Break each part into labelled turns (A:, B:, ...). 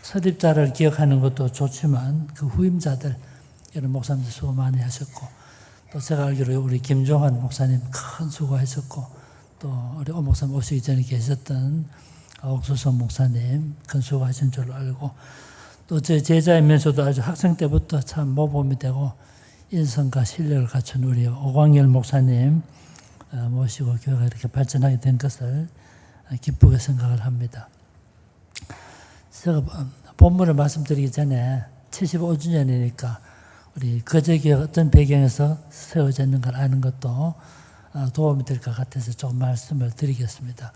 A: 설립자를 기억하는 것도 좋지만 그 후임자들, 이런 목사님들 수고 많이 하셨고, 또 제가 알기로 우리 김종환 목사님 큰 수고하셨고, 또 우리 오 목사님 오시기 전에 계셨던 옥수선 목사님 큰 수고하신 줄로 알고, 또 제 제자이면서도 아주 학생 때부터 참 모범이 되고 인성과 실력을 갖춘 우리 오광열 목사님 모시고 교회가 이렇게 발전하게 된 것을 기쁘게 생각을 합니다. 제가 본문을 말씀드리기 전에 75주년이니까 우리 거제교회 어떤 배경에서 세워져 있는 걸 아는 것도 도움이 될 것 같아서 조금 말씀을 드리겠습니다.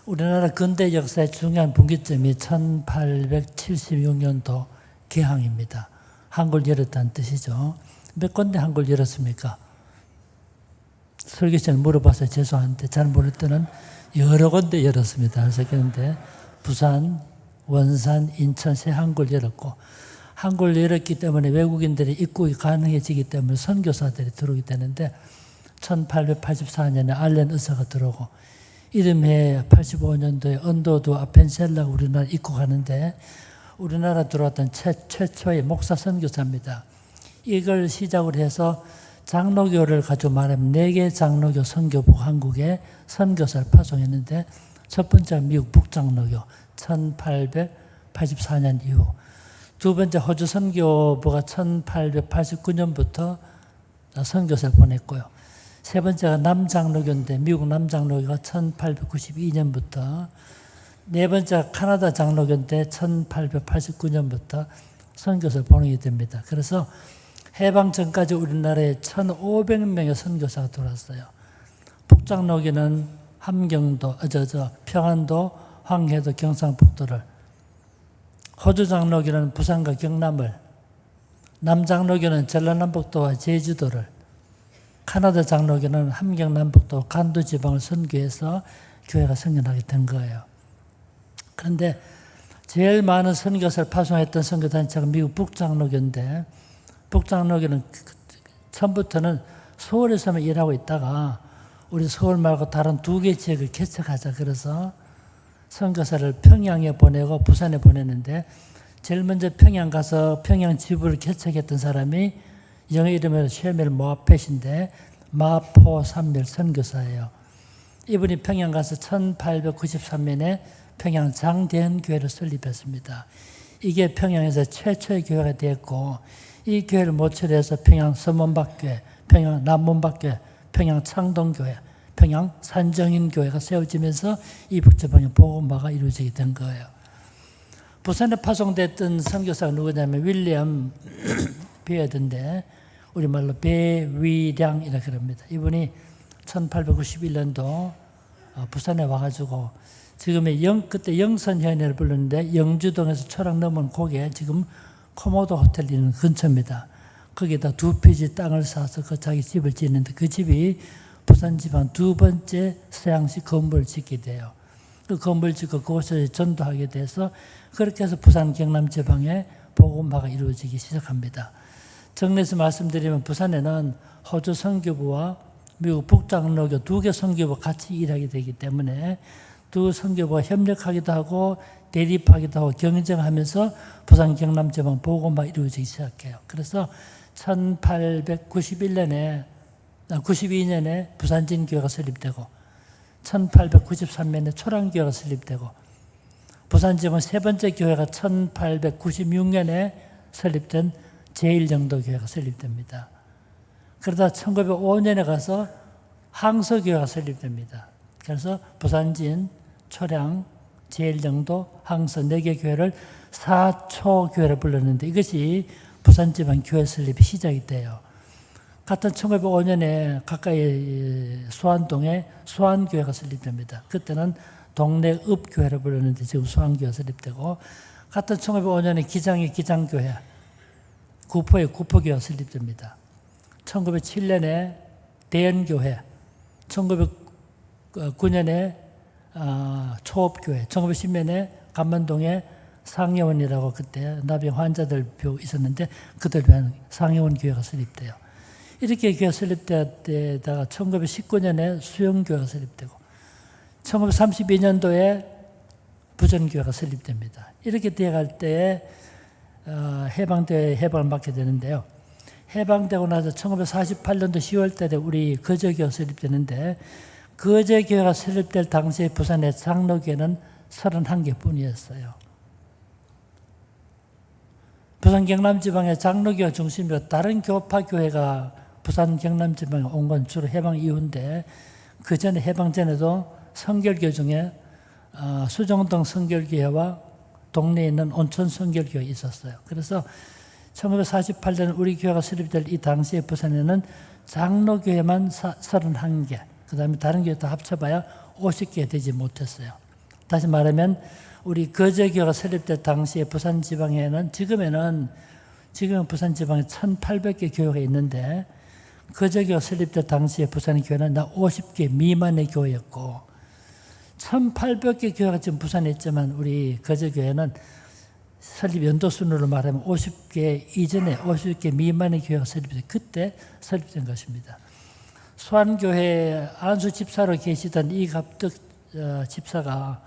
A: 우리나라 근대 역사의 중요한 분기점이 1876년도 개항입니다. 한국을 열었다는 뜻이죠. 몇 군데 한국을 열었습니까? 설교시간에 물어봐서 죄송한데 잘 모를 때는 여러 군데 열었습니다. 그래서 그런데 부산, 원산, 인천 세 한국을 열었고, 한국을 열었기 때문에 외국인들이 입국이 가능해지기 때문에 선교사들이 들어오게 되는데 1884년에 알렌 의사가 들어오고 이듬해 85년도에 언도두 아펜셀라가 우리나라 입국하는데 우리나라 들어왔던 최초의 목사 선교사입니다. 이걸 시작으로 해서 장로교를 가지고 말하면 4개 장로교 선교부가 한국에 선교사를 파송했는데 첫 번째가 미국 북장로교 1884년 이후, 두 번째 호주 선교부가 1889년부터 선교사를 보냈고요. 세 번째가 남장로교인데 미국 남장로교가 1892년부터, 네 번째가 카나다 장로교인데 1889년부터 선교사를 보내게 됩니다. 그래서 해방 전까지 우리나라에 1,500명의 선교사가 들어왔어요. 북장로교는 함경도, 평안도, 황해도, 경상북도를, 호주 장로교는 부산과 경남을, 남장로교는 전라남북도와 제주도를, 카나다 장로교는 함경남북도, 간도 지방을 선교해서 교회가 생겨나게 된 거예요. 그런데 제일 많은 선교사를 파송했던 선교단체가 미국 북장로교인데, 북장로교는 처음부터는 서울에서만 일하고 있다가 우리 서울 말고 다른 2개 지역을 개척하자 그래서 선교사를 평양에 보내고 부산에 보냈는데, 제일 먼저 평양 가서 평양 지부를 개척했던 사람이 영어 이름으로 쉐멜 모아펫인데 마포 산밀 선교사예요. 이분이 평양 가서 1893년에 평양 장대현 교회를 설립했습니다. 이게 평양에서 최초의 교회가 되었고, 이 교회를 모처리해서 평양 서문박교회, 평양 남문박교회, 평양 창동교회, 평양 산정인교회가 세워지면서 이북지방의 복음화가 이루어지게 된 거예요. 부산에 파송됐던 선교사가 누구냐면 윌리엄 베어드인데 우리말로 배위량이라고 합니다. 이분이 1891년도 부산에 와가지고 지금의 그때 영선현회를 불렀는데 영주동에서 초락 넘은 고개 지금 코모도 호텔 있는 근처입니다. 거기다 2피지 땅을 사서 그 자기 집을 짓는데 그 집이 부산 지방 2번째 서양식 건물을 짓게 돼요. 그 건물 짓고 그곳에 전도하게 돼서 그렇게 해서 부산 경남 지방에 복음화가 이루어지기 시작합니다. 정리해서 말씀드리면 부산에는 호주 선교부와 미국 북장로교 2개 선교부가 같이 일하게 되기 때문에 두 선교부가 협력하기도 하고 대립하기도 하고 경쟁하면서 부산 경남 지방 복음화가 이루어지기 시작해요. 그래서 1892년에 부산진교회가 설립되고 1893년에 초랑교회가 설립되고 부산지방 세 번째 교회가 1896년에 설립된 제1영도교회가 설립됩니다. 그러다 1905년에 가서 항서교회가 설립됩니다. 그래서 부산진, 초량, 제1영도, 항서 4개 교회를 사초교회를 불렀는데 이것이 부산지방 교회 설립이 시작이 돼요. 같은 1905년에 가까이 수안동에 수안교회가 설립됩니다. 그때는 동네 읍교회를 불렀는데 지금 수안교회가 설립되고, 같은 1905년에 기장의 기장교회, 구포의 구포교회가 설립됩니다. 1907년에 대연교회, 1909년에 초업교회, 1910년에 감만동에 상여원이라고 그때 나병 환자들 뷰 있었는데 그들 위한 상여원 교회가 설립돼요. 이렇게 교회 설립되다가 1919년에 수영교회가 설립되고 1932년도에 부전교회가 설립됩니다. 이렇게 되어갈 때에 해방을 맞게 되는데요. 해방되고 나서 1948년도 10월 달에 우리 거제교회가 설립되는데 거제교회가 설립될 당시에 부산의 장로교회는 31개 뿐이었어요. 부산 경남지방의 장로교회 중심으로 다른 교파교회가 부산 경남지방에 온 건 주로 해방 이후인데 그 전에 해방 전에도 성결교 중에 수정동 성결교회와 동네에 있는 온천 성결교회 있었어요. 그래서 1948년 우리 교회가 설립될 이 당시에 부산에는 장로교회만 31개, 그 다음에 다른 교회 다 합쳐봐야 50개 되지 못했어요. 다시 말하면 우리 거제교회가 설립될 당시에 부산 지방에는 지금은 부산 지방에 1,800개 교회가 있는데 거제교회가 설립될 당시에 부산 교회는 50개 미만의 교회였고 1,800개 교회가 지금 부산에 있지만 우리 거제교회는 설립 연도순으로 말하면 50개 이전에 50개 미만의 교회가 설립돼 그때 설립된 것입니다. 수안교회 안수 집사로 계시던 이갑득 집사가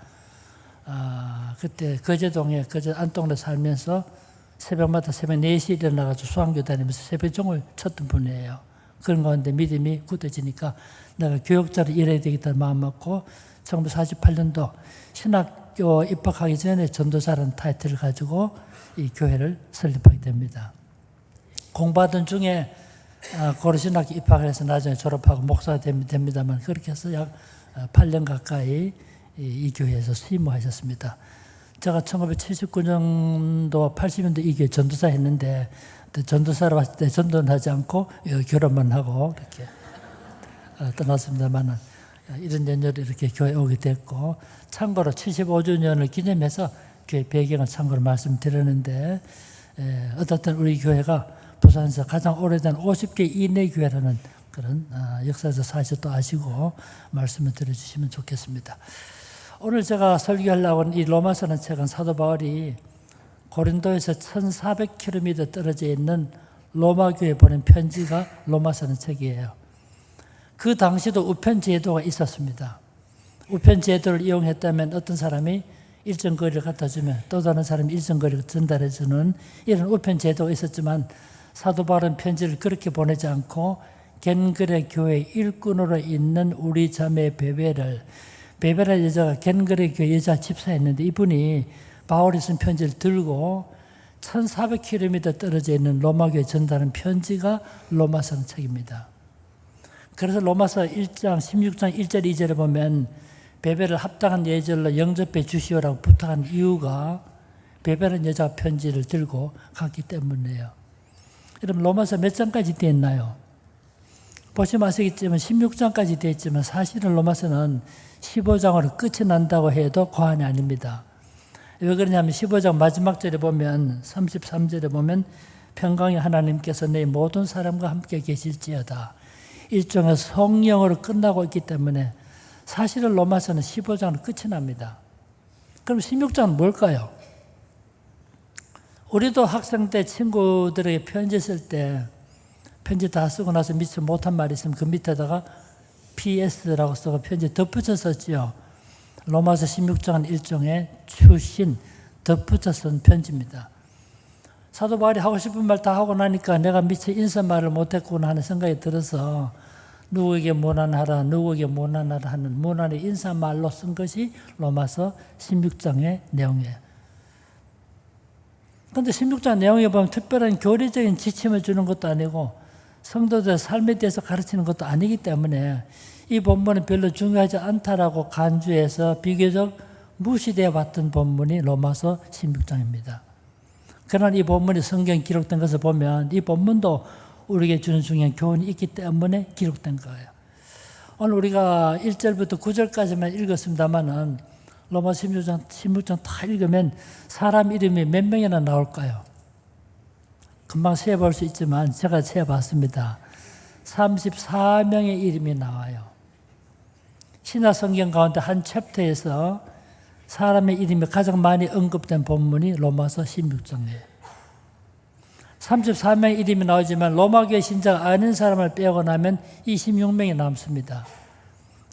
A: 그때 거제동에 거제 안동에 살면서 새벽마다 새벽 4시에 일어나가지고 수안교 다니면서 새벽종을 쳤던 분이에요. 그런 가운데 믿음이 굳어지니까 내가 교역자로 일해야 되겠다는 마음 먹고 1948년도 신학교 입학하기 전에 전도사라는 타이틀을 가지고 이 교회를 설립하게 됩니다. 공부하던 중에 고려신학교 입학을 해서 나중에 졸업하고 목사가 됩니다만 그렇게 해서 약 8년 가까이 이 교회에서 수임하셨습니다. 제가 1979년도, 80년도 이 교회 전도사 했는데 전도사로 왔을 때 전도는 하지 않고 결혼만 하고 이렇게 떠났습니다만 이런 연유로 이렇게 교회에 오게 됐고 참고로 75주년을 기념해서 교회 배경을 참고로 말씀드렸는데 어떻든 우리 교회가 부산에서 가장 오래된 50개 이내 교회라는 그런 역사에서 사실 또 아시고 말씀을 들어주시면 좋겠습니다. 오늘 제가 설교하려고 하는 이 로마서는 책은 사도 바울이 고린도에서 1400km 떨어져 있는 로마 교회에 보낸 편지가 로마서는 책이에요. 그 당시도 우편 제도가 있었습니다. 우편 제도를 이용했다면 어떤 사람이 일정 거리를 갖다 주면 또 다른 사람이 일정 거리를 전달해 주는 이런 우편 제도가 있었지만 사도 바울은 편지를 그렇게 보내지 않고 겐그레 교회 일꾼으로 있는 우리 자매 베베라 여자가 겐그레 교회 여자 집사였는데 이분이 바울이 쓴 편지를 들고 1400km 떨어져 있는 로마교회에 전달한 편지가 로마서 책입니다. 그래서 로마서 1장 16장 1절 2절에 보면 베베를 합당한 예절로 영접해 주시오라고 부탁한 이유가 베베라는 여자가 편지를 들고 갔기 때문이에요. 그럼 로마서 몇 장까지 되어 있나요? 보시면 아시겠지만 16장까지 되어 있지만 사실은 로마서는 15장으로 끝이 난다고 해도 과언이 아닙니다. 왜 그러냐면 15장 마지막 절에 보면 33절에 보면 평강의 하나님께서 내 모든 사람과 함께 계실지어다. 일종의 성령으로 끝나고 있기 때문에 사실은 로마서는 15장으로 끝이 납니다. 그럼 16장은 뭘까요? 우리도 학생 때 친구들에게 편지 쓸 때 편지 다 쓰고 나서 미처 못한 말이 있으면 그 밑에다가 PS라고 써서 편지 덧붙여 썼지요. 로마서 16장은 일종의 추신, 덧붙여 쓴 편지입니다. 사도 바울이 하고 싶은 말 다 하고 나니까 내가 미처 인사말을 못했구나 하는 생각이 들어서 누구에게 모난하라, 누구에게 모난하라 하는 모난의 인사말로 쓴 것이 로마서 16장의 내용이에요. 그런데 16장 내용에 보면 특별한 교리적인 지침을 주는 것도 아니고 성도들의 삶에 대해서 가르치는 것도 아니기 때문에 이 본문은 별로 중요하지 않다라고 간주해서 비교적 무시되어 왔던 본문이 로마서 16장입니다. 그러나 이 본문이 성경에 기록된 것을 보면 이 본문도 우리에게 주는 중요한 교훈이 있기 때문에 기록된 거예요. 오늘 우리가 1절부터 9절까지만 읽었습니다만은 로마서 16장 다 읽으면 사람 이름이 몇 명이나 나올까요? 금방 세어볼 수 있지만 제가 세어봤습니다. 34명의 이름이 나와요. 신약 성경 가운데 한 챕터에서 사람의 이름이 가장 많이 언급된 본문이 로마서 16장이에요. 34명의 이름이 나오지만 로마교회 신자가 아닌 사람을 빼고 나면 26명이 남습니다.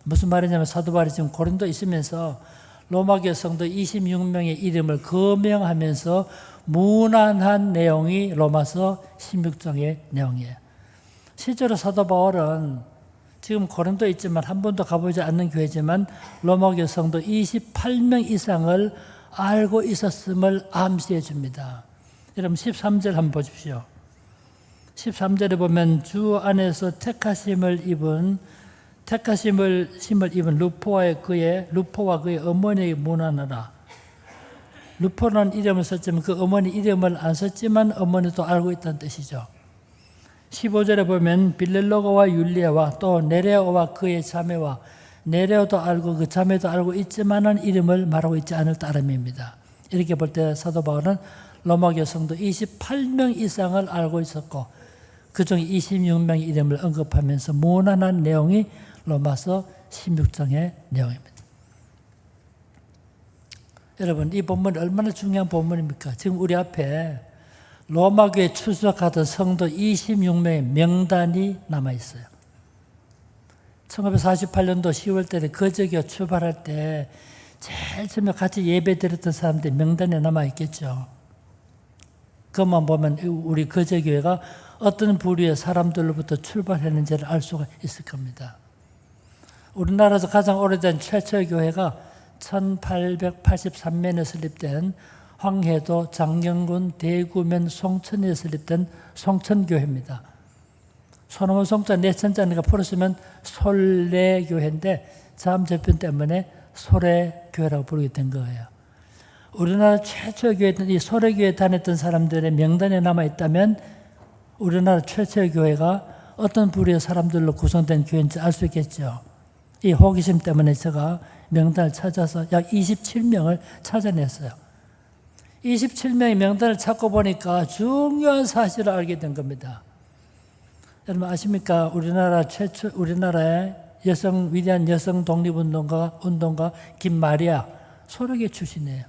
A: 무슨 말이냐면 사도 바울이 지금 고린도에 있으면서 로마교회 성도 26명의 이름을 거명하면서 문안한 내용이 로마서 16장의 내용이에요. 실제로 사도 바울은 지금 고린도에 있지만 한 번도 가보지 않는 교회지만 로마교회 성도 28명 이상을 알고 있었음을 암시해 줍니다. 여러분 13절 한번 보십시오. 13절에 보면 주 안에서 택하심을 입은 루포와 그의 어머니에게 문안하라. 루포라는 이름을 썼지만 그 어머니 이름을 안 썼지만 어머니도 알고 있다는 뜻이죠. 15절에 보면 빌렐로가와 율리아와 또 네레오와 그의 자매와 네레오도 알고 그 자매도 알고 있지만은 이름을 말하고 있지 않을 따름입니다. 이렇게 볼 때 사도 바울은 로마교회 성도 28명 이상을 알고 있었고 그중 26명의 이름을 언급하면서 무난한 내용이 로마서 16장의 내용입니다. 여러분 이 본문이 얼마나 중요한 본문입니까? 지금 우리 앞에 로마교회에 출석하던 성도 26명의 명단이 남아있어요. 1948년도 10월달에 거제교 출발할 때 제일 처음에 같이 예배 드렸던 사람들이 명단에 남아있겠죠. 그것만 보면 우리 거제교회가 어떤 부류의 사람들로부터 출발했는지를 알 수가 있을 겁니다. 우리나라에서 가장 오래된 최초의 교회가 1883년에 설립된 황해도 장경군 대구면 송천에 설립된 송천교회입니다. 소노몬 송자 내천자니까 풀었으면 솔레교회인데 자음접변 때문에 소래교회라고 부르게 된 거예요. 우리나라 최초의 교회였던 이 소래교회에 다녔던 사람들의 명단에 남아있다면 우리나라 최초의 교회가 어떤 부류의 사람들로 구성된 교회인지 알 수 있겠죠. 이 호기심 때문에 제가 명단을 찾아서 약 27명을 찾아냈어요. 27명의 명단을 찾고 보니까 중요한 사실을 알게 된 겁니다. 여러분 아십니까? 우리나라의 위대한 여성 독립운동가 김마리아 소래교회 출신이에요.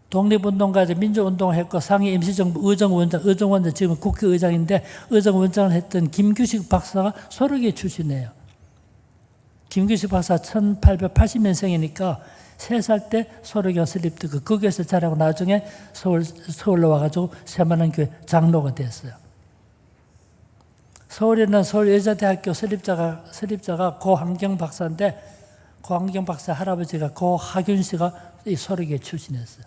A: 독립운동가에서 민주운동을 했고 상해 임시정부 의정원장 지금 국회의장인데 의정원장을 했던 김규식 박사가 소래교회 출신이에요. 김규식 박사 1880년생이니까 3살 때 소래교회가 설립되고 거기에서 자라고 나중에 서울로 와가지고 세만한 교회 장로가 됐어요. 서울에는 서울여자대학교 설립자가 고한경 박사인데 고한경 박사 할아버지가 고하균 씨가 이 소래교회 출신이었어요.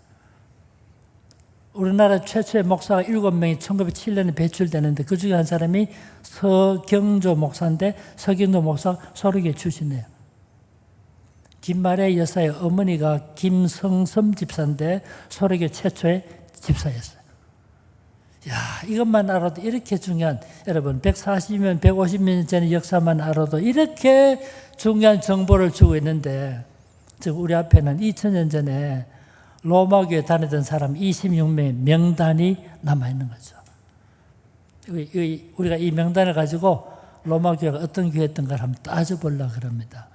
A: 우리나라 최초의 목사가 7명이 1907년에 배출되는데 그 중에 한 사람이 서경조 목사인데 서경조 목사가 소래교회 출신이에요. 김마리아 여사의 어머니가 김성섬 집사인데 소래교회 최초의 집사였어요. 야, 이것만 알아도 이렇게 중요한, 여러분 140년, 150년 전의 역사만 알아도 이렇게 중요한 정보를 주고 있는데 지금 우리 앞에는 2000년 전에 로마교회 다니던 사람 26명의 명단이 남아있는 거죠. 우리가 이 명단을 가지고 로마교회가 어떤 교회였던가를 한번 따져보려고 합니다.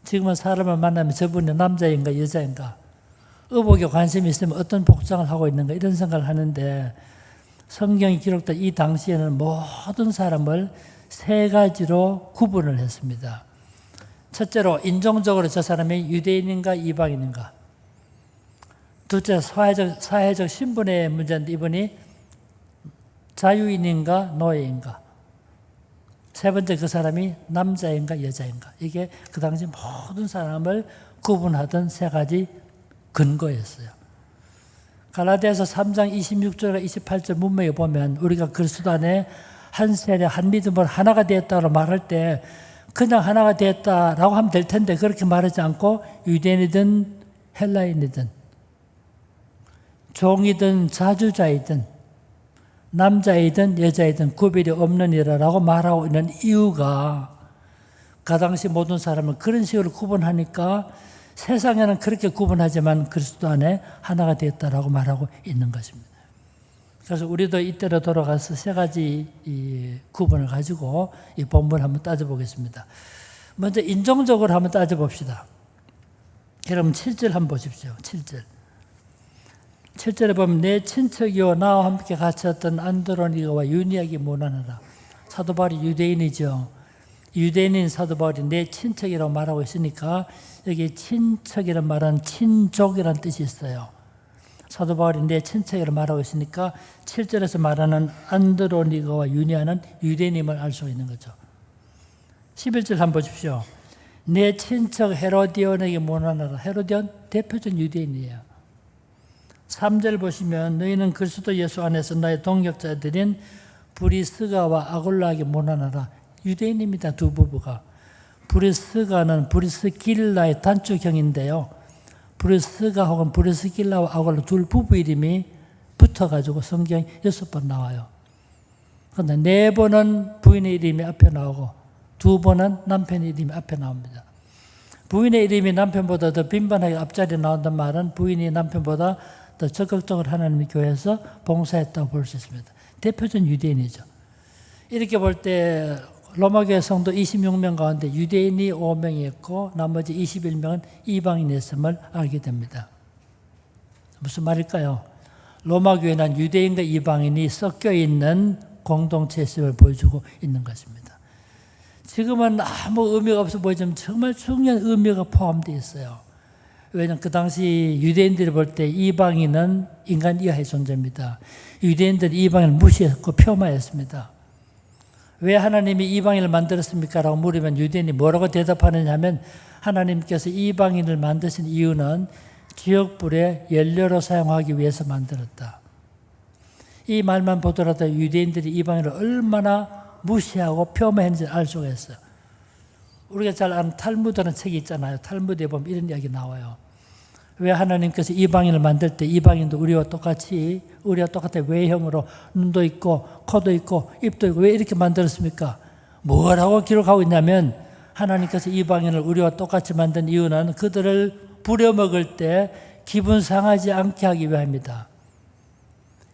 A: 지금은 사람을 만나면 저분이 남자인가 여자인가, 의복에 관심이 있으면 어떤 복장을 하고 있는가 이런 생각을 하는데 성경이 기록된 이 당시에는 모든 사람을 3가지로 구분을 했습니다. 첫째로 인종적으로 저 사람이 유대인인가 이방인인가. 둘째 사회적 신분의 문제인데 이분이 자유인인가 노예인가. 세 번째 그 사람이 남자인가 여자인가. 이게 그 당시 모든 사람을 구분하던 3가지 근거였어요. 갈라디아서 3장 26절과 28절 문맥에 보면 우리가 그리스도 안에 한 세대 한 믿음으로 하나가 되었다고 말할 때 그냥 하나가 되었다라고 하면 될 텐데 그렇게 말하지 않고 유대인이든 헬라인이든 종이든 자주자이든 남자이든 여자이든 구별이 없느니라라고 말하고 있는 이유가 그 당시 모든 사람을 그런 식으로 구분하니까 세상에는 그렇게 구분하지만 그리스도 안에 하나가 되었다라고 말하고 있는 것입니다. 그래서 우리도 이때로 돌아가서 3가지 이 구분을 가지고 이 본문을 한번 따져보겠습니다. 먼저 인종적으로 한번 따져봅시다. 여러분 7절 한번 보십시오. 7절에 보면 내 친척이요 나와 함께 갇혔던 안드로니가와 유니아게 문안하라. 사도 바울이 유대인이죠. 유대인인 사도 바울이 내 친척이라고 말하고 있으니까 여기 친척이라는 말은 친족이라는 뜻이 있어요. 사도 바울이 내 친척이라고 말하고 있으니까 7절에서 말하는 안드로니가와 유니아는 유대인임을 알 수 있는 거죠. 11절 한번 보십시오. 내 친척 헤로디온에게 문안하라. 헤로디온 대표적인 유대인이에요. 3절 보시면 너희는 그리스도 예수 안에서 나의 동역자들인 브리스가와 아굴라에게 문안하라. 유대인입니다. 두 부부가. 브리스가는 브리스길라의 단축형인데요. 브리스가 혹은 브리스길라와 아굴라 둘 부부 이름이 붙어가지고 성경 6번 나와요. 그런데 4번은 부인의 이름이 앞에 나오고 2번은 남편의 이름이 앞에 나옵니다. 부인의 이름이 남편보다 더 빈번하게 앞자리에 나온다는 말은 부인이 남편보다 더 적극적으로 하나님의 교회에서 봉사했다고 볼 수 있습니다. 대표적인 유대인이죠. 이렇게 볼 때 로마교회 성도 26명 가운데 유대인이 5명이었고 나머지 21명은 이방인이었음을 알게 됩니다. 무슨 말일까요? 로마교회는 유대인과 이방인이 섞여 있는 공동체성을 보여주고 있는 것입니다. 지금은 아무 의미가 없어 보이지만 정말 중요한 의미가 포함되어 있어요. 왜냐하면 그 당시 유대인들이 볼 때 이방인은 인간 이하의 존재입니다. 유대인들은 이방인을 무시했고 폄하했습니다. 왜 하나님이 이방인을 만들었습니까? 라고 물으면 유대인이 뭐라고 대답하느냐 하면 하나님께서 이방인을 만드신 이유는 지역불의 연료로 사용하기 위해서 만들었다. 이 말만 보더라도 유대인들이 이방인을 얼마나 무시하고 폄하했는지 알 수가 있어요. 우리가 잘 아는 탈무드라는 책이 있잖아요. 탈무드에 보면 이런 이야기 나와요. 왜 하나님께서 이방인을 만들 때 이방인도 우리와 똑같은 외형으로 눈도 있고 코도 있고 입도 있고 왜 이렇게 만들었습니까? 뭐라고 기록하고 있냐면 하나님께서 이방인을 우리와 똑같이 만든 이유는 그들을 부려먹을 때 기분 상하지 않게 하기 위함입니다.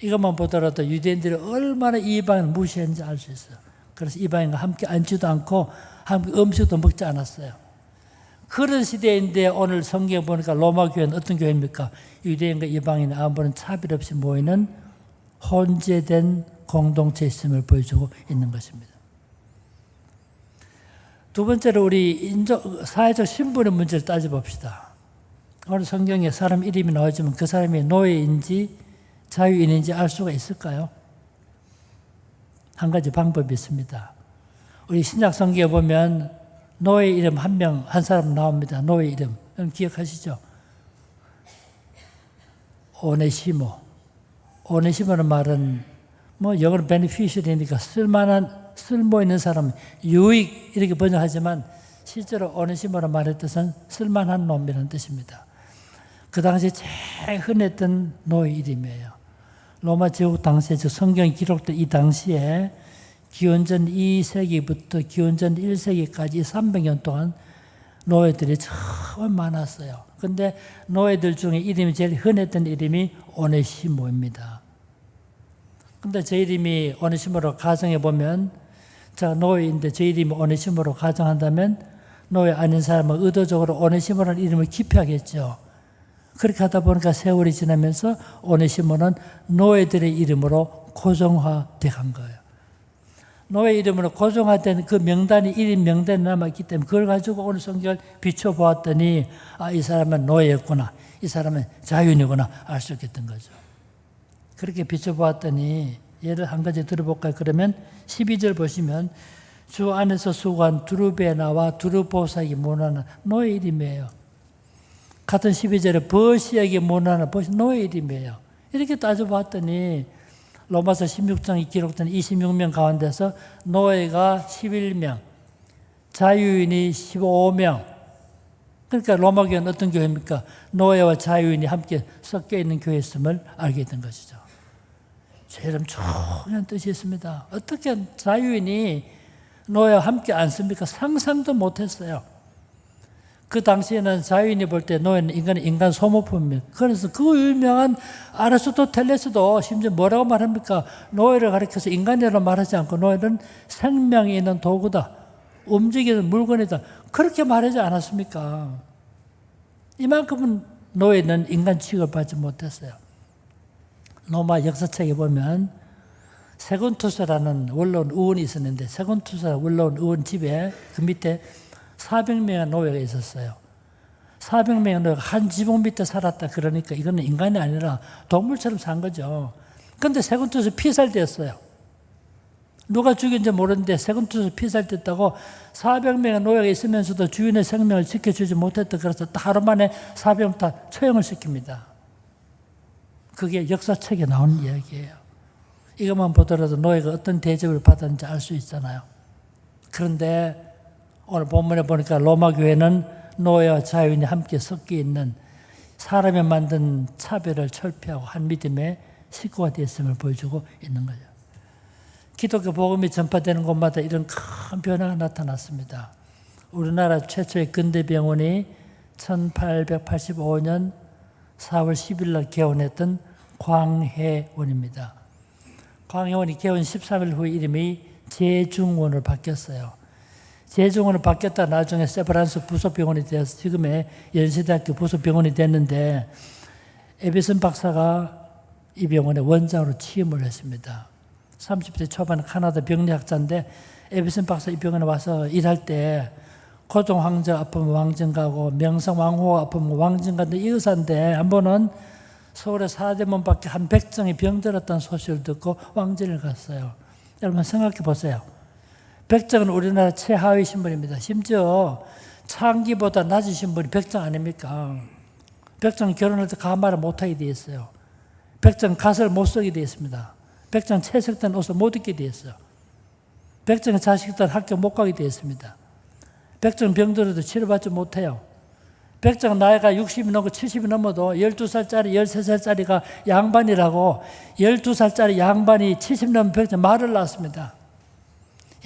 A: 이것만 보더라도 유대인들이 얼마나 이방인을 무시했는지 알 수 있어요. 그래서 이방인과 함께 앉지도 않고 함께 음식도 먹지 않았어요. 그런 시대인데 오늘 성경 보니까 로마 교회는 어떤 교회입니까? 유대인과 이방인 아무런 차별 없이 모이는 혼재된 공동체 있음을 보여주고 있는 것입니다. 두 번째로 우리 사회적 신분의 문제를 따져봅시다. 오늘 성경에 사람 이름이 나오지만 그 사람이 노예인지 자유인인지 알 수가 있을까요? 한 가지 방법이 있습니다. 우리 신약 성경에 보면 노예 이름 한 사람 나옵니다. 노예 이름. 여러분 기억하시죠? 오네시모. 오네시모는 말은 영어로 beneficiary니까 쓸모 있는 사람, 유익 이렇게 번역하지만 실제로 오네시모라는 말의 뜻은 쓸만한 놈이라는 뜻입니다. 그 당시에 제일 흔했던 노예 이름이에요. 로마 제국 당시에 성경이 기록된 이 당시에 기원전 2세기부터 기원전 1세기까지 300년 동안 노예들이 정말 많았어요. 그런데 노예들 중에 이름이 제일 흔했던 이름이 오네시모입니다. 그런데 제 이름이 오네시모로 가정해 보면 제가 노예인데 제 이름이 오네시모로 가정한다면 노예 아닌 사람은 의도적으로 오네시모라는 이름을 기피하겠죠. 그렇게 하다 보니까 세월이 지나면서 오네시모는 노예들의 이름으로 고정화돼 간 거예요. 노예 이름으로 고정화된 그 명단이 1인 명단이 남아있기 때문에 그걸 가지고 오늘 성경을 비춰보았더니 이 사람은 노예였구나. 이 사람은 자유인이구나. 알 수 있겠던 거죠. 그렇게 비춰보았더니 예를 한 가지 들어볼까요? 그러면 12절 보시면 주 안에서 수고한 두르베나와 두르보사에게 문하는 노예 이름이에요. 같은 12절에 버시에게 문하는 버시 노예 이름이에요. 이렇게 따져봤더니 로마서 16장에 기록된 26명 가운데서 노예가 11명, 자유인이 15명. 그러니까 로마 교회는 어떤 교회입니까? 노예와 자유인이 함께 섞여 있는 교회였음을 알게 된 것이죠. 제일 중요한 뜻이 있습니다. 어떻게 자유인이 노예와 함께 앉습니까? 상상도 못했어요. 그 당시에는 자유인이 볼 때 노예는 인간 소모품입니다. 그래서 그 유명한 아리스토텔레스도 심지어 뭐라고 말합니까? 노예를 가리켜서 인간이라고 말하지 않고 노예는 생명이 있는 도구다. 움직이는 물건이다. 그렇게 말하지 않았습니까? 이만큼은 노예는 인간 취급을 받지 못했어요. 로마 역사책에 보면 세곤투스라는 원로원 의원이 있었는데 세곤투스라는 원로원 의원 집에 그 밑에 400명의 노예가 있었어요. 400명의 노예가 한 지붕 밑에 살았다. 그러니까 이거는 인간이 아니라 동물처럼 산 거죠. 그런데 세곤투스 피살되었어요. 누가 죽인지 모르는데 세곤투스 피살됐다고 400명의 노예가 있으면서도 주인의 생명을 지켜주지 못했다. 그래서 하루 만에 400명 다 처형을 시킵니다. 그게 역사책에 나오는 이야기예요. 이것만 보더라도 노예가 어떤 대접을 받았는지 알 수 있잖아요. 그런데 오늘 본문에 보니까 로마 교회는 노예와 자유인이 함께 섞여 있는 사람이 만든 차별을 철폐하고 한 믿음의 식구가 되었음을 보여주고 있는 거죠. 기독교 복음이 전파되는 곳마다 이런 큰 변화가 나타났습니다. 우리나라 최초의 근대병원이 1885년 4월 10일 날 개원했던 광해원입니다. 광해원이 개원 13일 후 이름이 제중원으로 바뀌었어요. 제중원으로 바뀌었다 나중에 세브란스 부속병원이 되어서 지금의 연세대학교 부속병원이 됐는데 에비슨 박사가 이 병원의 원장으로 취임을 했습니다. 30대 초반 카나다 병리학자인데 에비슨 박사 이 병원에 와서 일할 때 고종 황제 아프면 왕진 가고 명성 왕후 아프면 왕진 가는데 이 의사인데 한 번은 서울의 사대문 밖에 한 백정이 병들었다는 소식을 듣고 왕진을 갔어요. 여러분 생각해 보세요. 백정은 우리나라 최하위 신분입니다. 심지어 창기보다 낮은 신분이 백정 아닙니까? 백정은 결혼할 때 가마를 못하게 되어 있어요. 백정 갓을 못 쓰게 되어 있습니다. 백정 채색된 옷을 못 입게 되어 있어요. 백정의 자식들은 학교 못 가게 되어 있습니다. 백정 병들어도 치료받지 못해요. 백정 나이가 60이 넘고 70이 넘어도 12살짜리, 13살짜리가 양반이라고 12살짜리 양반이 70 넘은 백정 말을 낳았습니다.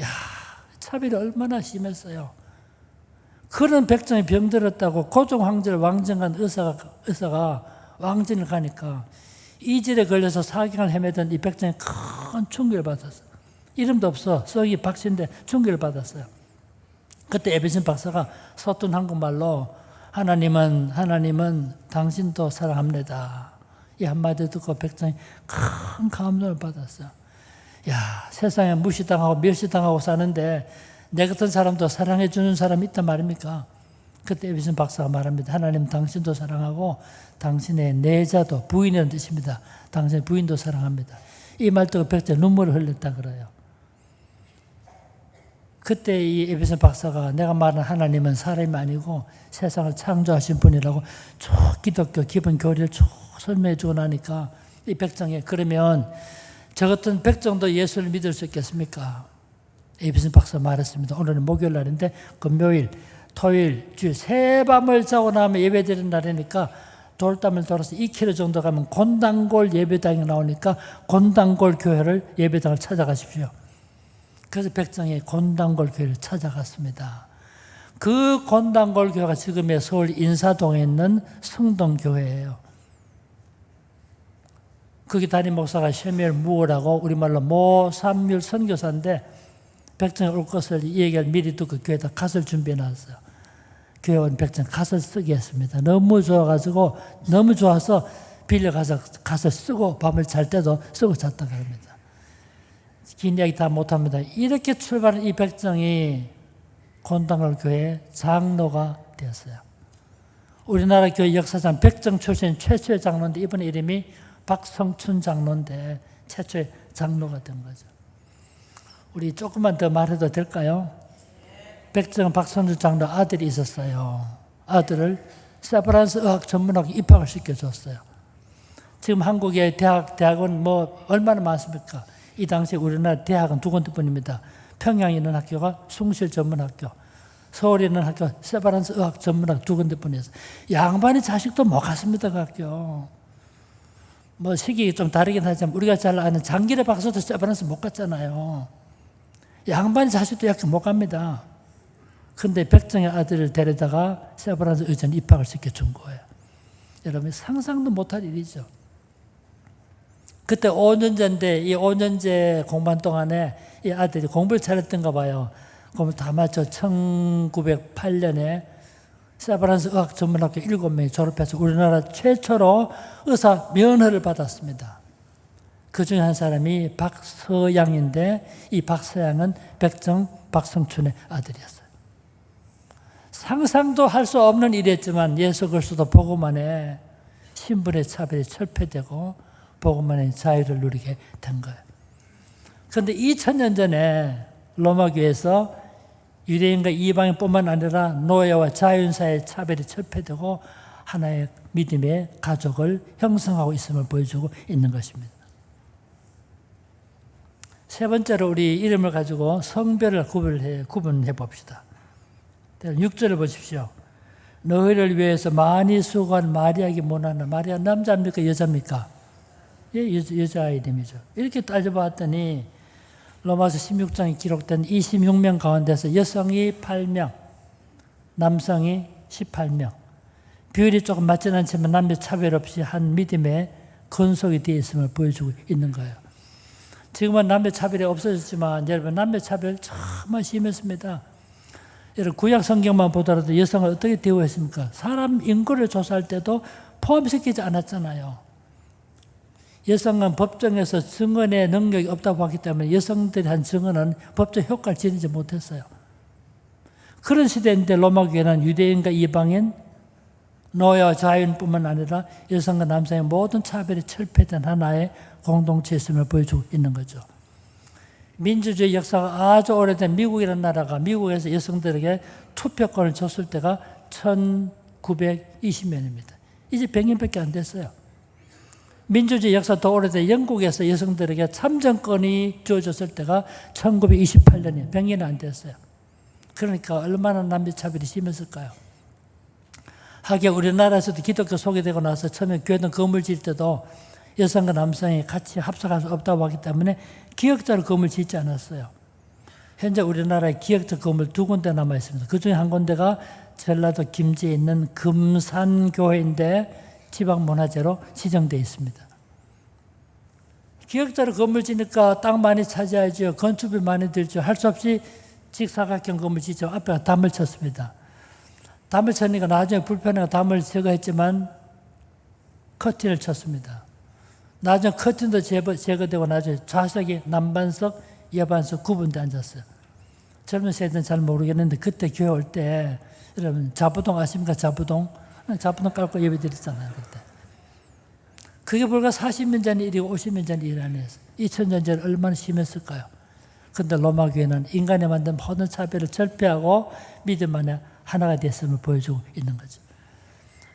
A: 야, 차별이 얼마나 심했어요. 그런 백정이 병들었다고 고종 황제를 왕정 간 의사가 왕진을 가니까 이질에 걸려서 사경을 헤매던 이 백정이 큰 충격을 받았어요. 이름도 없어. 성이 박씨인데 충격을 받았어요. 그때 에비슨 박사가 서툰 한국말로 하나님은 당신도 사랑합니다. 이 한마디 듣고 백정이 큰 감동을 받았어요. 야, 세상에 무시당하고 멸시당하고 사는데 내 같은 사람도 사랑해 주는 사람이 있단 말입니까? 그때 에비슨 박사가 말합니다. 하나님 당신도 사랑하고 당신의 내자도 부인이라는 뜻입니다. 당신의 부인도 사랑합니다. 이 말 듣고 백정이 눈물을 흘렸다 그래요. 그때 이 에비슨 박사가 내가 말하는 하나님은 사람이 아니고 세상을 창조하신 분이라고 쭉 기독교 기본 교리를 쭉 설명해 주고 나니까 이 백정이 그러면 저 같은 백정도 예수를 믿을 수 있겠습니까? 에비슨 박사 말했습니다. 오늘은 목요일 날인데 금요일, 토요일, 주일 세 밤을 자고 나면 예배드리는 날이니까 돌담을 돌아서 2km 정도 가면 곤단골 예배당이 나오니까 곤단골 교회를 예배당을 찾아가십시오. 그래서 백정이 곤단골 교회를 찾아갔습니다. 그 곤단골 교회가 지금의 서울 인사동에 있는 성동교회예요. 거기 담임 목사가 셰미엘 무어라고 우리말로 모삼률 선교사인데 백정이 올 것을 이 얘기를 미리 듣고 교회에다 갓을 준비해 놨어요. 교회 온 백정 갓을 쓰게 했습니다. 너무 좋아가지고 너무 좋아서 빌려가서 갓을 쓰고 밤을 잘 때도 쓰고 잤다 그럽니다. 긴 이야기 다 못합니다. 이렇게 출발한 이 백정이 곤단골 교회 장로가 되었어요. 우리나라 교회 역사상 백정 출신 최초의 장로인데 이번에 이름이 박성춘 장로인데 최초의 장로가 된 거죠. 우리 조금만 더 말해도 될까요? 백정 박성춘 장로 아들이 있었어요. 아들을 세브란스 의학 전문학교 입학을 시켜줬어요. 지금 한국의 대학은 뭐 얼마나 많습니까? 이 당시 우리나라 대학은 두 군데뿐입니다. 평양에 있는 학교가 숭실 전문학교, 서울에 있는 학교 세브란스 의학 전문학교 두 군데뿐이었어요. 양반이 자식도 못 갔습니다. 그 학교. 뭐 시기 좀 다르긴 하지만 우리가 잘 아는 장길의 박사도 세브란스 못 갔잖아요. 양반이 자식도 학교 못 갑니다. 그런데 백정의 아들을 데려다가 세브란스 의전 입학을 시켜준 거예요. 여러분 상상도 못할 일이죠. 그때 5년제인데 이 5년제 공부한 동안에 이 아들이 공부를 잘했던가 봐요. 공부 다 마쳐 1908년에 세브란스 의학 전문학교 7명이 졸업해서 우리나라 최초로 의사 면허를 받았습니다. 그 중에 한 사람이 박서양인데 이 박서양은 백정 박성춘의 아들이었어요. 상상도 할 수 없는 일이었지만 예수 그리스도 복음만에 신분의 차별이 철폐되고 복음만의 자유를 누리게 된 거예요. 그런데 2000년 전에 로마 교회에서 유대인과 이방인뿐만 아니라 노예와 자유인 사이의 차별이 철폐되고 하나의 믿음의 가족을 형성하고 있음을 보여주고 있는 것입니다. 세 번째로 우리 이름을 가지고 성별을 구분해 봅시다. 6절을 보십시오. 너희를 위해서 많이 수고한 마리아에게 문하나. 마리아 남자입니까 여자입니까? 예, 여자 이름이죠. 이렇게 따져봤더니 로마서 16장에 기록된 26명 가운데서 여성이 8명, 남성이 18명. 비율이 조금 맞지는 않지만 남녀 차별 없이 한 믿음의 근속이 되어 있음을 보여주고 있는 거예요. 지금은 남녀 차별이 없어졌지만 여러분 남녀 차별 정말 심했습니다. 여러분 구약 성경만 보더라도 여성을 어떻게 대우했습니까? 사람 인구를 조사할 때도 포함시키지 않았잖아요. 여성은 법정에서 증언의 능력이 없다고 봤기 때문에 여성들이 한 증언은 법적 효과를 지니지 못했어요. 그런 시대인데 로마 교회는 유대인과 이방인, 노예와 자유인뿐만 아니라 여성과 남성의 모든 차별이 철폐된 하나의 공동체였음을 보여주고 있는 거죠. 민주주의 역사가 아주 오래된 미국이라는 나라가 미국에서 여성들에게 투표권을 줬을 때가 1920년입니다. 이제 100년밖에 안 됐어요. 민주주의 역사 더 오래된 영국에서 여성들에게 참정권이 주어졌을 때가 1928년이에요. 100년이 안 됐어요. 그러니까 얼마나 남녀차별이 심했을까요? 하긴 우리나라에서도 기독교 소개되고 나서 처음에 교회는 건물 지을 때도 여성과 남성이 같이 합석할 수 없다고 하기 때문에 기역자로 건물 짓지 않았어요. 현재 우리나라에 기역자 건물 2군데 남아 있습니다. 그 중에 한 군데가 전라도 김제에 있는 금산교회인데 지방문화재로 지정되어 있습니다. 기역자로 건물 짓니까 땅 많이 차지하죠. 건축비 많이 들죠. 할 수 없이 직사각형 건물 짓죠. 앞에 담을 쳤습니다. 담을 쳤으니까 나중에 불편해서 담을 제거했지만 커튼을 쳤습니다. 나중에 커튼도 제거되고 나중에 좌석이 남반석, 여반석 구분돼 앉았어요. 젊은 세대는 잘 모르겠는데 그때 교회 올 때 여러분 자부동 아십니까? 자부동 깔고 예배 드렸잖아요. 그때. 그게 불과 40년 전 일이고 50년 전 일이 아니었어요. 2000년 전 얼마나 심했을까요? 그런데 로마 교회는 인간이 만든 모든 차별을 철폐하고 믿음 안에 하나가 됐음을 보여주고 있는 거죠.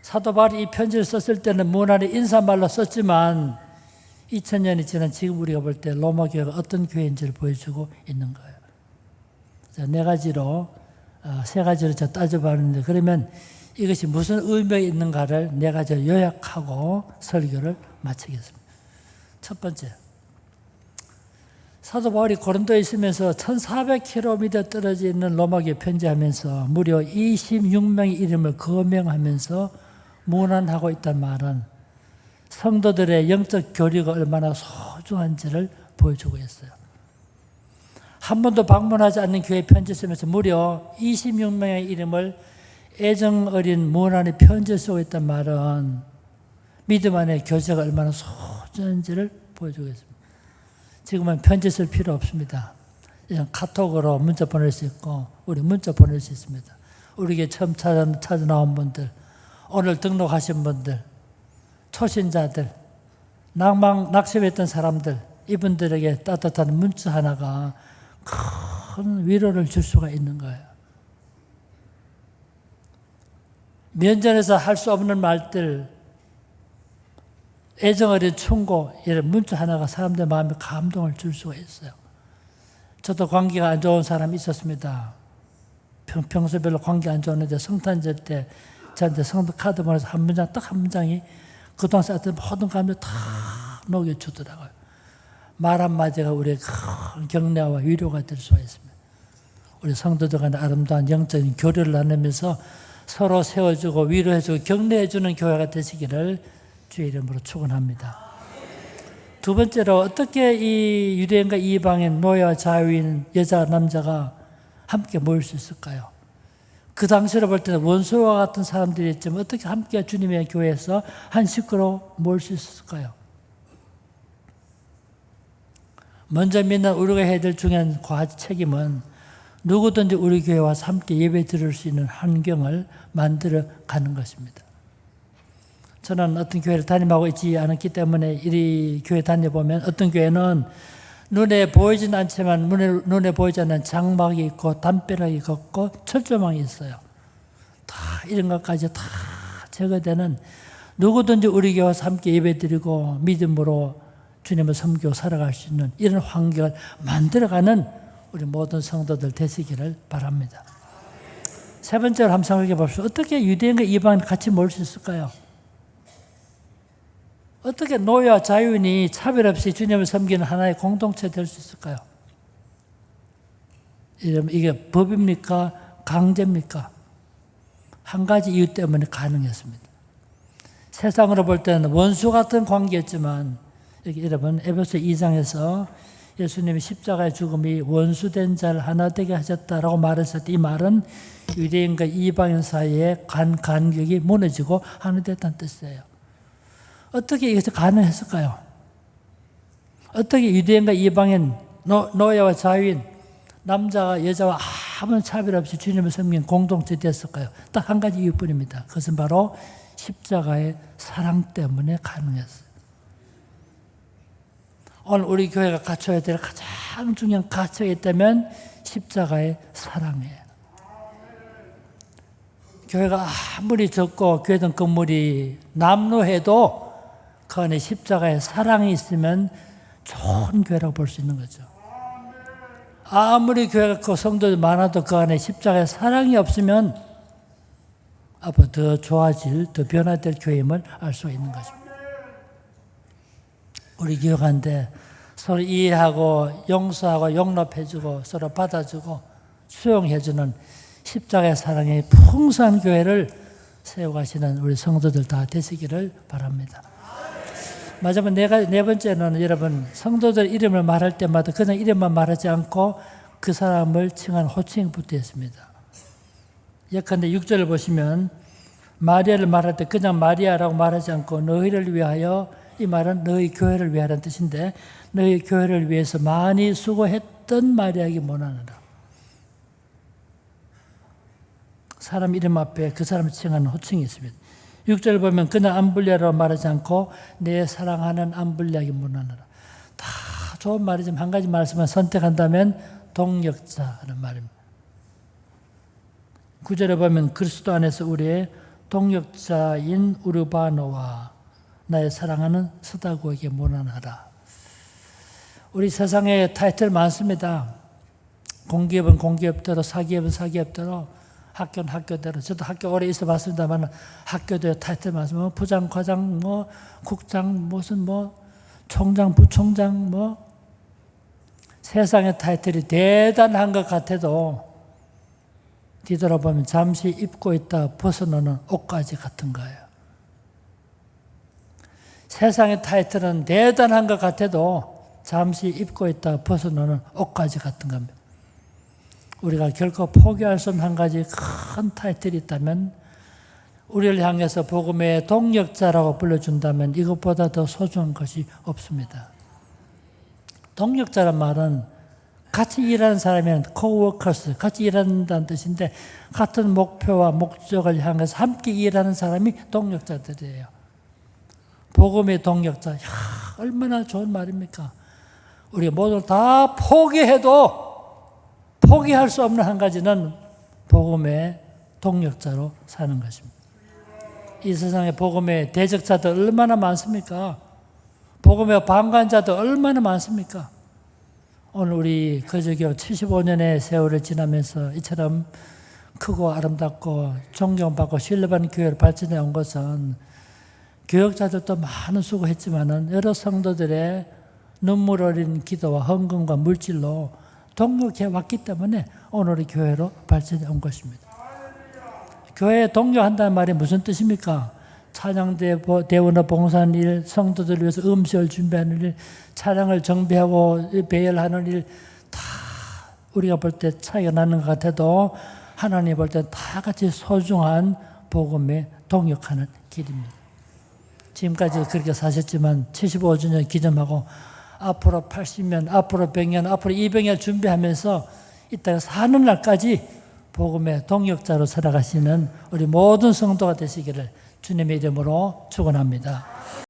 A: 사도 바울이 이 편지를 썼을 때는 문안의 인사말로 썼지만 2000년이 지난 지금 우리가 볼 때 로마 교회가 어떤 교회인지를 보여주고 있는 거예요. 자, 세 가지로 따져봤는데 그러면 이것이 무슨 의미가 있는가를 네 가지로 요약하고 설교를 마치겠습니다. 첫 번째, 사도 바울이 고린도에 있으면서 1400km 떨어져 있는 로마교에 편지하면서 무려 26명의 이름을 거명하면서 문안하고 있다는 말은 성도들의 영적 교류가 얼마나 소중한지를 보여주고 있어요. 한 번도 방문하지 않는 교회 편지 쓰면서 무려 26명의 이름을 애정 어린 문안의 편지를 쓰고 있다는 말은 믿음 안의 교제가 얼마나 소중한지를 보여주고 있습니다. 지금은 편지 쓸 필요 없습니다. 그냥 카톡으로 문자 보낼 수 있고 우리 문자 보낼 수 있습니다. 우리에게 처음 찾아 나온 분들, 오늘 등록하신 분들, 초신자들, 낙심했던 사람들, 이분들에게 따뜻한 문자 하나가 큰 위로를 줄 수가 있는 거예요. 면전에서 할 수 없는 말들, 애정어린 충고, 이런 문자 하나가 사람들 마음에 감동을 줄 수가 있어요. 저도 관계가 안 좋은 사람이 있었습니다. 평소별로 관계 안 좋았는데 성탄절 때 저한테 성도 카드 보내서 한 문장, 딱 한 문장이 그동안 쌓았던 모든 감정 다 녹여주더라고요. 말 한마디가 우리의 큰 격려와 위로가 될 수가 있습니다. 우리 성도들 간에 아름다운 영적인 교류를 나누면서 서로 세워주고 위로해주고 격려해주는 교회가 되시기를 주의 이름으로 축원합니다. 두 번째로 어떻게 이 유대인과 이방인, 노예와 자유인, 여자, 남자가 함께 모일 수 있을까요? 그 당시로 볼 때는 원수와 같은 사람들이 있지만 어떻게 함께 주님의 교회에서 한 식구로 모일 수 있을까요? 먼저 믿는 우리가 해야 될 중요한 책임은 누구든지 우리 교회와 와서 함께 예배 드릴 수 있는 환경을 만들어 가는 것입니다. 저는 어떤 교회를 담임하고 있지 않았기 때문에 이리 교회 다녀보면 어떤 교회는 눈에 보이진 않지만 눈에 보이지 않는 장막이 있고 담벼락이 있고 철조망이 있어요. 다 이런 것까지 다 제거되는 누구든지 우리 교회와 함께 예배드리고 믿음으로 주님을 섬기고 살아갈 수 있는 이런 환경을 만들어가는 우리 모든 성도들 되시기를 바랍니다. 세 번째로 한번 생각해 봅시다. 어떻게 유대인과 이방인 같이 모일 수 있을까요? 어떻게 노예와 자유인이 차별 없이 주님을 섬기는 하나의 공동체 될 수 있을까요? 이게 법입니까? 강제입니까? 한 가지 이유 때문에 가능했습니다. 세상으로 볼 때는 원수 같은 관계였지만 여기 여러분 에베소 2장에서 예수님이 십자가의 죽음이 원수된 자를 하나 되게 하셨다라고 말했을 때 이 말은 유대인과 이방인 사이의 간격이 무너지고 하나 됐다는 뜻이에요. 어떻게 이것이 가능했을까요? 어떻게 유대인과 이방인, 노예와 자유인, 남자와 여자와 아무런 차별 없이 주님을 섬기는 공동체 됐을까요? 딱 한 가지 이유뿐입니다. 그것은 바로 십자가의 사랑 때문에 가능했어요. 오늘 우리 교회가 갖춰야 될 가장 중요한 가치가 있다면 십자가의 사랑이에요. 교회가 아무리 적고 교회든 건물이 남루해도 그 안에 십자가의 사랑이 있으면 좋은 교회라고 볼 수 있는 거죠. 아무리 교회가 그 성도들 많아도 그 안에 십자가의 사랑이 없으면 앞으로 더 좋아질, 더 변화될 교회임을 알 수 있는 것입니다. 우리 교회가인데 서로 이해하고 용서하고 용납해주고 서로 받아주고 수용해주는 십자가의 사랑의 풍성한 교회를 세워가시는 우리 성도들 다 되시기를 바랍니다. 마지막 네 번째는 여러분 성도들 이름을 말할 때마다 그냥 이름만 말하지 않고 그 사람을 칭한 호칭이 붙어 있습니다. 예컨대 6절을 보시면 마리아를 말할 때 그냥 마리아라고 말하지 않고 너희를 위하여, 이 말은 너희 교회를 위하라는 뜻인데 너희 교회를 위해서 많이 수고했던 마리아에게 원하노라. 사람 이름 앞에 그 사람을 칭하는 호칭이 있습니다. 6절 보면 그냥 암블리아라고 말하지 않고 내 사랑하는 암블리아에게 원하노라. 다 좋은 말이지만 한 가지 말씀만 선택한다면 동력자라는 말입니다. 9절에 보면 그리스도 안에서 우리의 동력자인 우르바노와 나의 사랑하는 스다고에게 원하노라. 우리 세상에 타이틀 많습니다. 공기업은 공기업대로, 사기업은 사기업대로, 학교는 학교대로. 저도 학교 오래 있어 봤습니다만 학교도 타이틀 많습니다. 부장, 과장, 국장, 무슨 총장, 부총장, 세상의 타이틀이 대단한 것 같아도 뒤돌아보면 잠시 입고 있다 벗어나는 옷가지 같은 거예요. 세상의 타이틀은 대단한 것 같아도 잠시 입고 있다 벗어나는 옷가지 같은 겁니다. 우리가 결코 포기할 수 없는 한 가지 큰 타이틀이 있다면 우리를 향해서 복음의 동력자라고 불러준다면 이것보다 더 소중한 것이 없습니다. 동력자란 말은 같이 일하는 사람이란 coworkers, 같이 일한다는 뜻인데 같은 목표와 목적을 향해서 함께 일하는 사람이 동력자들이에요. 복음의 동력자, 얼마나 좋은 말입니까? 우리 모두 다 포기해도 포기할 수 없는 한 가지는 복음의 동력자로 사는 것입니다. 이 세상에 복음의 대적자들 얼마나 많습니까? 복음의 방관자들 얼마나 많습니까? 오늘 우리 거저교 75년의 세월을 지나면서 이처럼 크고 아름답고 존경받고 신뢰받는 교회를 발전해 온 것은 교역자들도 많은 수고했지만은 여러 성도들의 눈물 어린 기도와 헌금과 물질로 동력해 왔기 때문에 오늘의 교회로 발전해 온 것입니다. 교회에 동력한다는 말이 무슨 뜻입니까? 찬양대원을 봉사하는 일, 성도들을 위해서 음식을 준비하는 일, 차량을 정비하고 배열하는 일, 다 우리가 볼 때 차이가 나는 것 같아도 하나님 볼 때 다 같이 소중한 복음에 동역하는 길입니다. 지금까지 그렇게 사셨지만 75주년 기념하고 앞으로 80년, 앞으로 100년, 앞으로 200년 준비하면서 이따가 사는 날까지 복음의 동역자로 살아가시는 우리 모든 성도가 되시기를 주님의 이름으로 축원합니다.